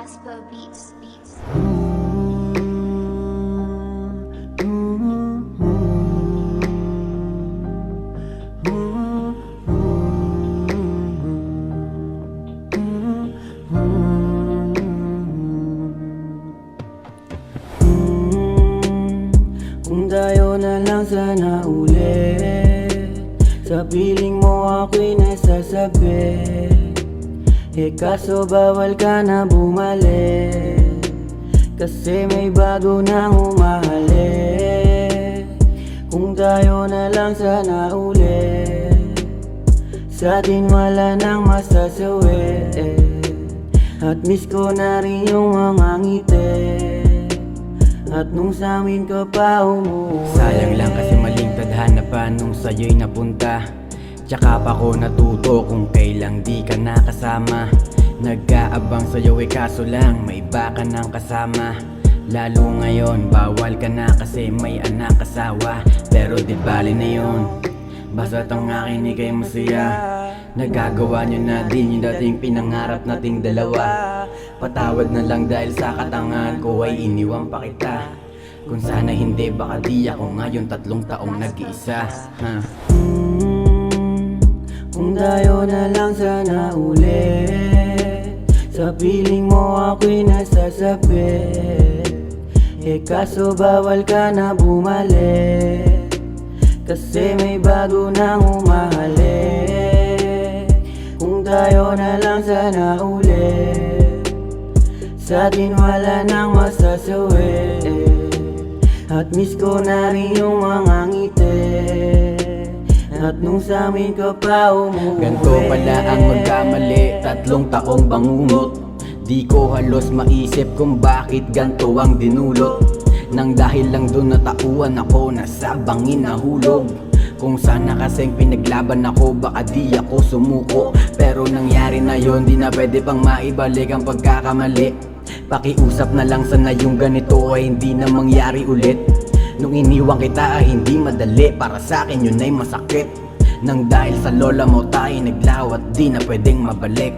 Jasper Beats. Kung tayo na lang sana ulit, sa piling mo ako'y nasasabi. Kaso bawal ka na bumalik, kasi may bago nang umahalik. Kung tayo na lang sana ulit, sa atin wala nang masasawi. At miss ko na rin yung mga ngiti, at nung sa amin ka pa umuwi. Sayang lang kasi maling tadhana pa nung sa'yo'y napunta. Tsaka pa ko natuto kung kailang di ka nakasama. Nag-aabang sa'yo kaso lang may iba ka nang kasama. Lalo ngayon bawal ka na kasi may anak asawa. Pero di bali na yun, basta't ang akin ika'y masaya. Nagagawa nyo na din yung dating pinangarap nating dalawa. Patawad na lang dahil sa katangahan ko ay iniwan pa kita. Kung sana hindi baka di ako ngayon 3 taong nag-iisa. Kung tayo na lang sana ulit, sa piling mo ako'y nasasabi. Kaso bawal ka na bumalik, kasi may bago nang umahalik. Kung tayo na lang sana ulit, sa atin wala nang masasawi. At miss ko na rin yung mga ngiti, at nung sa amin ka pa umuwi. Ganto pala ang magkamali, 3 taong bangungot. Di ko halos maisip kung bakit ganto ang dinulot. Nang dahil lang doon natauan ako, nasa bangin nahulog. Kung sana kasing pinaglaban ako, baka di ako sumuko. Pero nangyari na yon, di na pwede pang maibalik ang pagkakamali. Pakiusap na lang sana yung ganito ay hindi na mangyari ulit. Nung iniwan kita ay hindi madali, para sa akin yun ay masakit. Nang dahil sa lola mo tayo naglawat, di na pwedeng mabalik.